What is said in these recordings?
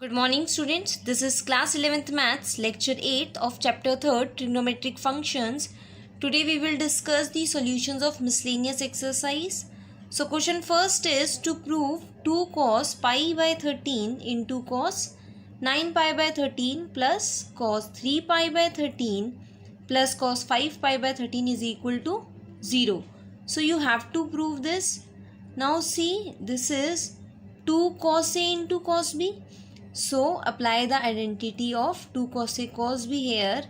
Good morning students, this is class 11th maths lecture 8th of chapter 3rd trigonometric functions. Today we will discuss the solutions of miscellaneous exercise. So question first is to prove 2 cos pi by 13 into cos 9 pi by 13 plus cos 3 pi by 13 plus cos 5 pi by 13 is equal to 0. So you have to prove this. Now see, this is 2 cos A into cos B. So apply the identity of 2 cos A cos B here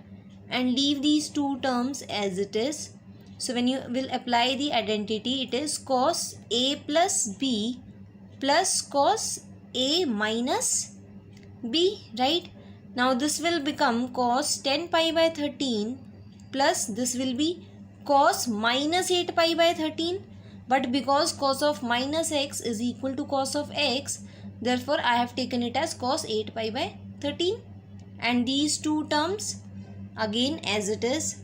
and leave these two terms as it is. So when you will apply the identity, it is cos A plus B plus cos A minus B, right? Now this will become cos 10 pi by 13 plus this will be cos minus 8 pi by 13. But because cos of minus x is equal to cos of x, therefore I have taken it as cos 8 pi by 13 and these two terms again as it is.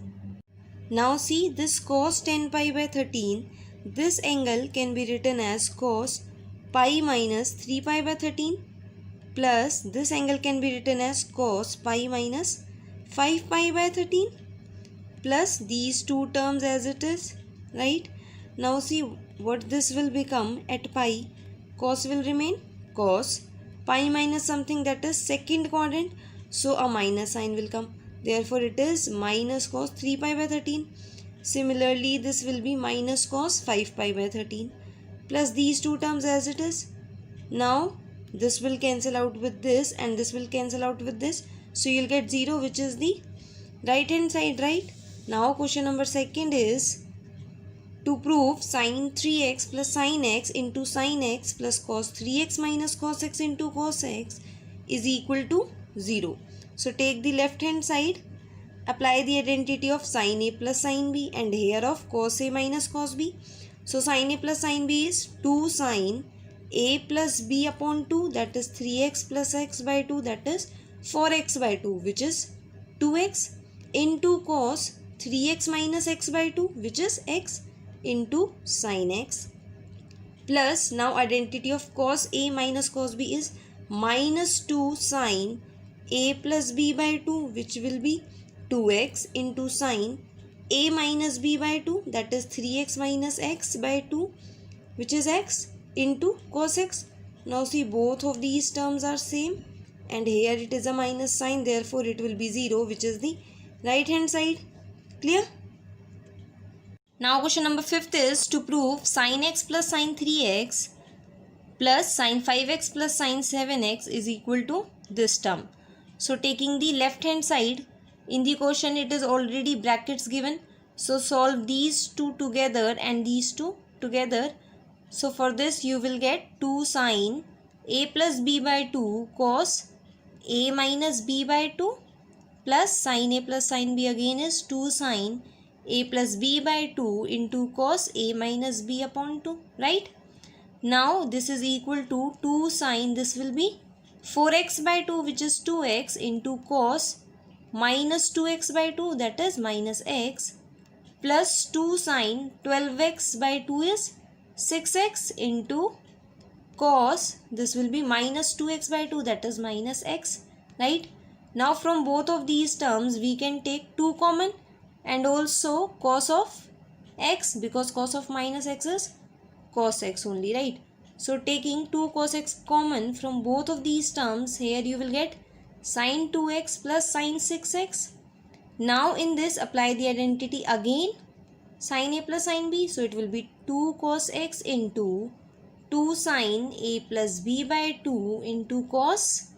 Now see this cos 10 pi by 13, this angle can be written as cos pi minus 3 pi by 13 plus this angle can be written as cos pi minus 5 pi by 13 plus these two terms as it is, right? Now see what this will become at pi, cos will remain cos, pi minus something, that is second quadrant, so a minus sign will come, therefore it is minus cos 3 pi by 13. Similarly this will be minus cos 5 pi by 13 plus these two terms as it is. Now this will cancel out with this and this will cancel out with this, so you'll get 0, which is the right hand side, right? Now question number second is to prove sin 3x plus sin x into sin x plus cos 3x minus cos x into cos x is equal to 0. So take the left hand side, apply the identity of sin a plus sin b and here of cos a minus cos b. So sin a plus sin b is 2 sin a plus b upon 2, that is 3x plus x by 2, that is 4x by 2, which is 2x, into cos 3x minus x by 2, which is x, into sin x, plus now identity of cos a minus cos b is minus 2 sin a plus b by 2, which will be 2x, into sin a minus b by 2, that is 3x minus x by 2, which is x, into cos x. Now see both of these terms are same and here it is a minus sign, therefore it will be 0, which is the right hand side. Clear? Now question number 5th is to prove sin x plus sin 3x plus sin 5x plus sin 7x is equal to this term. So taking the left hand side, in the question it is already brackets given. So solve these two together and these two together. So for this you will get 2 sin a plus b by 2 cos a minus b by 2 plus sin a plus sin b again is 2 sin a plus b by 2 into cos a minus b upon 2, right? Now this is equal to 2 sin, this will be 4x by 2, which is 2x, into cos minus 2x by 2, that is minus x, plus 2 sin 12x by 2 is 6x, into cos, this will be minus 2x by 2, that is minus x, right? Now from both of these terms we can take 2 common and also cos of x, because cos of minus x is cos x only, right? So taking 2 cos x common from both of these terms, here you will get sin 2x plus sin 6x. Now in this apply the identity again, sin a plus sin b, so it will be 2 cos x into 2 sin a plus b by 2 into cos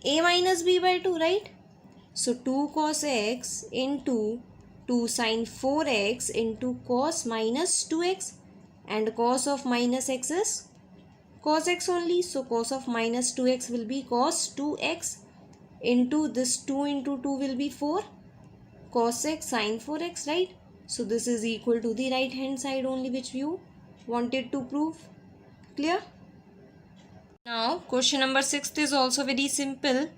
a minus b by 2, right? So 2 cos x into 2 sin 4x into cos minus 2x, and cos of minus x is cos x only, so cos of minus 2x will be cos 2x, into this 2 into 2 will be 4 cos x sin 4x, right? So this is equal to the right hand side only, which you wanted to prove. Clear? Now question number 6 is also very simple.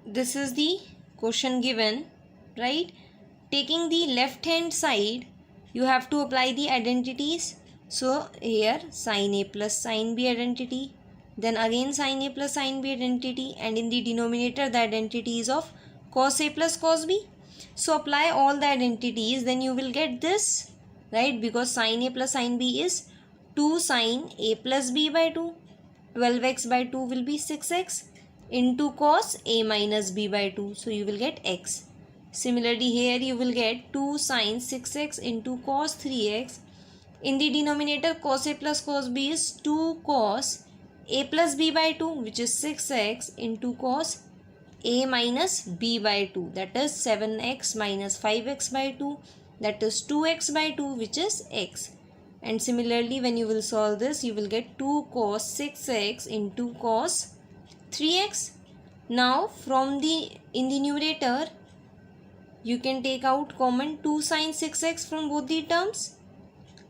This is the question given, right? Taking the left hand side, you have to apply the identities. So here sin a plus sin b identity then again sin A plus sin B identity, and in the denominator the identity is of cos A plus cos B. So apply all the identities, then you will get this, right? Because sin A plus sin B is 2 sin A plus B by 2. 12x by 2 will be 6x into cos A minus B by 2. So you will get x. Similarly here you will get 2 sin 6x into cos 3x. In the denominator cos A plus cos B is 2 cos A plus B by 2, which is 6x into cos A minus B by 2, that is 7x minus 5x by 2, that is 2x by 2, which is x. And similarly when you will solve this, you will get 2 cos 6x into cos 3x. Now from in the numerator you can take out common 2 sin 6x from both the terms.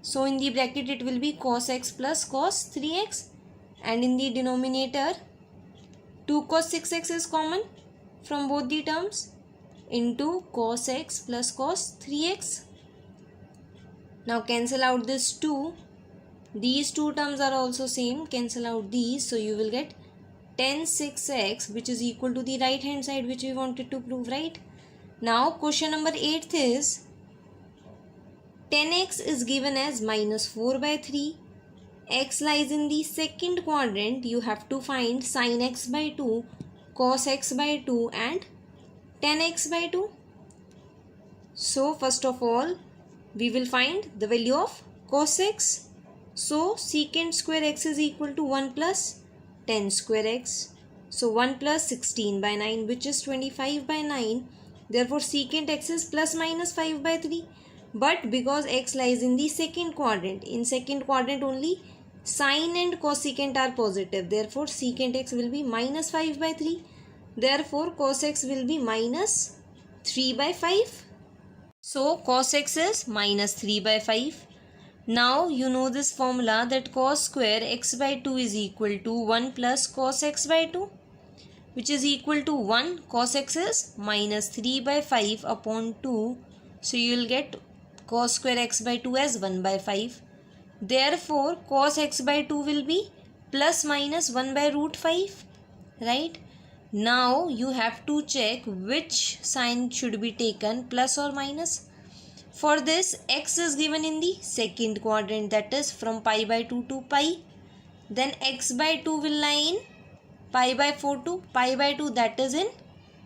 So in the bracket it will be cos x plus cos 3x, and in the denominator 2 cos 6x is common from both the terms into cos x plus cos 3x. Now cancel out this 2. These two terms are also same. Cancel out these. So you will get 10 6x, which is equal to the right hand side, which we wanted to prove, right? Now question number 8 is 10x is given as minus 4 by 3. X lies in the second quadrant. You have to find sin x by 2, cos x by 2 and 10x by 2. So first of all we will find the value of cos x. So secant square x is equal to 1 plus 10 square x. So 1 plus 16 by 9, which is 25 by 9. Therefore secant x is plus minus 5 by 3. But because x lies in the second quadrant, in second quadrant only sin and cosecant are positive. Therefore secant x will be minus 5 by 3. Therefore cos x will be minus 3 by 5. So cos x is minus 3 by 5. Now you know this formula that cos square x by 2 is equal to 1 plus cos x by 2, which is equal to 1. Cos x is minus 3 by 5 upon 2. So you will get cos square x by 2 as 1 by 5. Therefore cos x by 2 will be plus minus 1 by root 5, right? Now you have to check which sign should be taken, plus or minus. For this x is given in the second quadrant, that is from pi by 2 to pi. Then x by 2 will lie in pi by 4 to pi by 2, that is in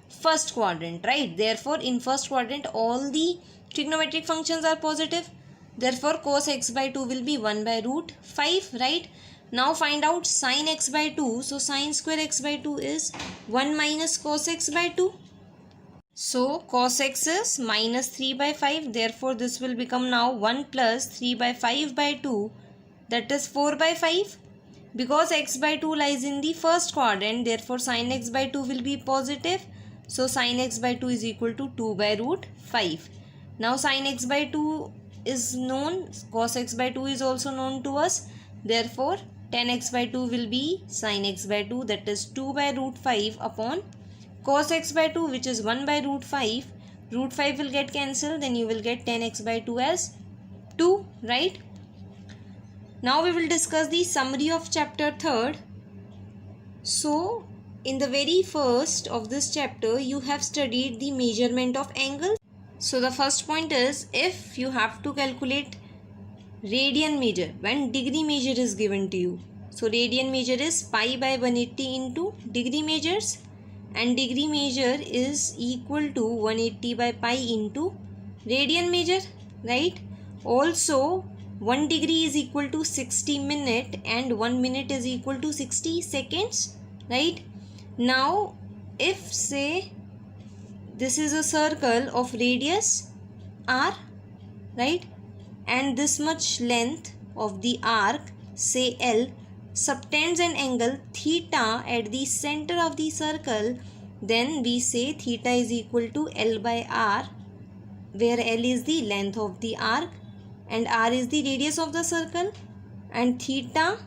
first quadrant, right? Therefore in first quadrant all the trigonometric functions are positive. Therefore cos x by 2 will be 1 by root 5, right? Now find out sin x by 2. So sin square x by 2 is 1 minus cos x by 2. So cos x is minus 3 by 5. Therefore this will become now 1 plus 3 by 5 by 2, that is 4 by 5. Because x by 2 lies in the first quadrant, therefore sin x by 2 will be positive. So sin x by 2 is equal to 2 by root 5. Now sin x by 2 is known, cos x by 2 is also known to us. Therefore 10x by 2 will be sin x by 2, that is 2 by root 5 upon cos x by 2, which is 1 by root 5. Root 5 will get cancelled, then you will get 10x by 2 as 2, right? Now we will discuss the summary of chapter 3rd. So in the very first of this chapter you have studied the measurement of angles. So the first point is, if you have to calculate radian measure when degree measure is given to you. So radian measure is pi by 180 into degree measures, and degree measure is equal to 180 by pi into radian measure, right? Also 1 degree is equal to 60 minute and 1 minute is equal to 60 seconds, right? Now if say this is a circle of radius r, right, and this much length of the arc, say L, subtends an angle theta at the center of the circle, then we say theta is equal to L by r, where L is the length of the arc and r is the radius of the circle, and theta,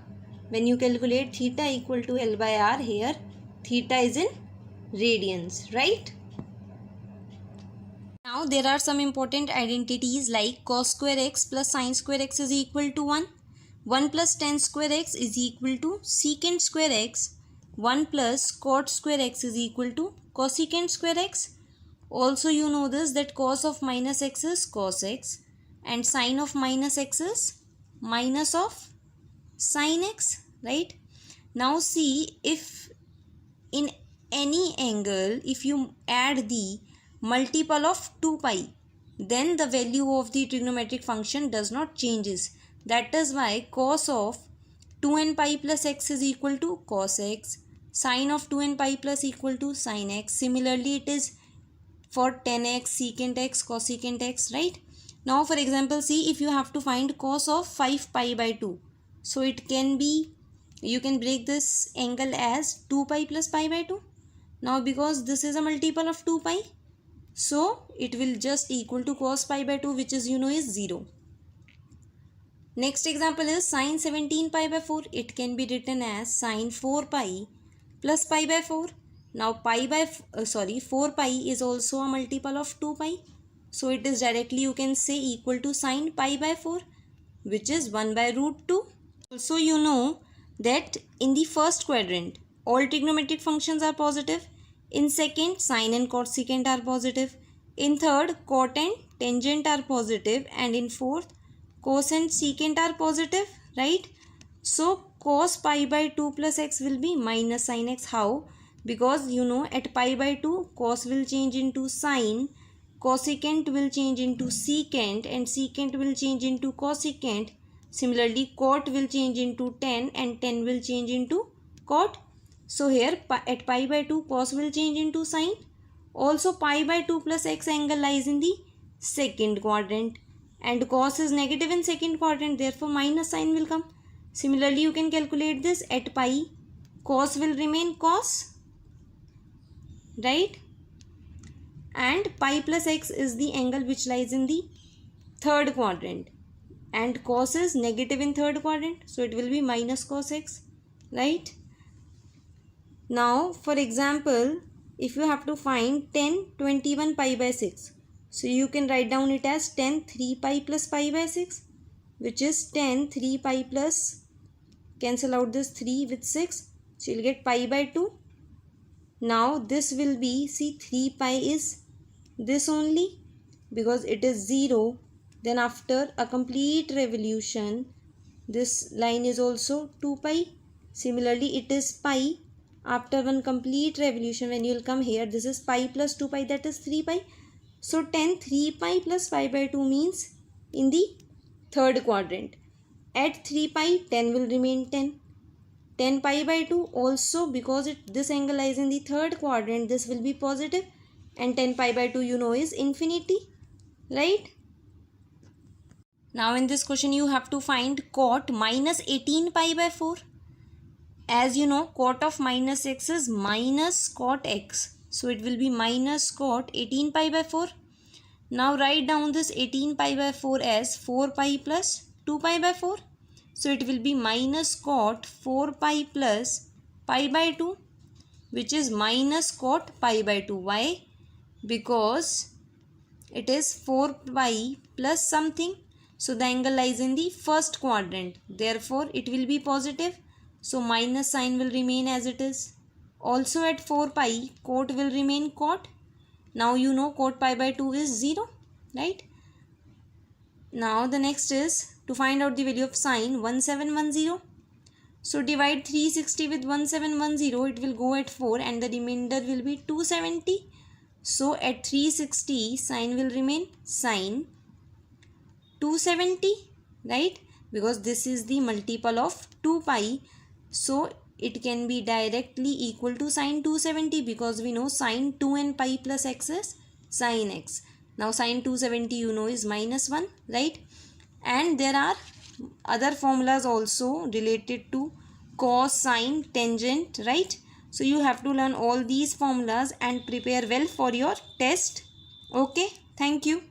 when you calculate theta equal to L by r, here theta is in radians, right? Now there are some important identities like cos square x plus sin square x is equal to 1. 1 plus tan square x is equal to secant square x. 1 plus cot square x is equal to cosecant square x. Also you know this, that cos of minus x is cos x and sin of minus x is minus of sin x, right? Now see, if in any angle, if you add the multiple of 2 pi, then the value of the trigonometric function does not changes. That is why cos of 2n pi plus x is equal to cos x, sin of 2n pi plus equal to sin x. Similarly, it is for tan x, secant x, cosecant x, right? Now for example, see, if you have to find cos of 5 pi by 2, so it can be, you can break this angle as 2 pi plus pi by 2. Now because this is a multiple of 2 pi, so it will just equal to cos pi by 2, which is, you know, is 0. Next example is sin 17 pi by 4. It can be written as sin 4 pi plus pi by 4. Now 4 pi is also a multiple of 2 pi. So it is directly, you can say, equal to sin pi by 4, which is 1 by root 2. Also you know that in the first quadrant, all trigonometric functions are positive. In second, sine and cosecant are positive. In third, cot and tangent are positive. And in fourth, cos and secant are positive, right? So cos pi by 2 plus x will be minus sin x. How? Because you know at pi by 2, cos will change into sine, cosecant will change into secant, and secant will change into cosecant. Similarly, cot will change into tan and tan will change into cot. So here at pi by 2, cos will change into sine. Also pi by 2 plus x angle lies in the second quadrant, and cos is negative in second quadrant, therefore minus sign will come. Similarly, you can calculate this. At pi, cos will remain cos, right? And pi plus x is the angle which lies in the third quadrant, and cos is negative in third quadrant, so it will be minus cos x, right? Now for example, if you have to find tan 21 pi by 6, so you can write down it as tan 3 pi plus pi by 6, which is tan 3 pi plus, cancel out this 3 with 6, so you'll get pi by 2. Now this will be, see, 3 pi is this only because it is 0. Then after a complete revolution, this line is also 2 pi. Similarly, it is pi. After one complete revolution, when you will come here, this is pi plus 2 pi, that is 3 pi. So tan 3 pi plus pi by 2 means in the third quadrant. At 3 pi, tan will remain 10. Tan pi by 2 also, because this angle lies in the third quadrant, this will be positive, and tan pi by 2 you know is infinity, right? Now in this question you have to find cot minus 18 pi by 4. As you know, cot of minus x is minus cot x, so it will be minus cot 18 pi by 4. Now write down this 18 pi by 4 as 4 pi plus 2 pi by 4. So it will be minus cot 4 pi plus pi by 2, which is minus cot pi by 2. Why? Because it is 4 pi plus something. So the angle lies in the first quadrant. Therefore, it will be positive. So minus sign will remain as it is. Also at 4 pi, cot will remain cot. Now you know cot pi by 2 is 0, right? Now the next is to find out the value of sine 1710. So divide 360 with 1710, it will go at 4 and the remainder will be 270. So at 360, sine will remain sine 270, right? Because this is the multiple of 2 pi. So it can be directly equal to sine 270 because we know sine 2n pi plus x is sine x. Now sine 270 you know is minus 1, right? And there are other formulas also related to cos, sine, tangent, right? So you have to learn all these formulas and prepare well for your test. Okay, thank you.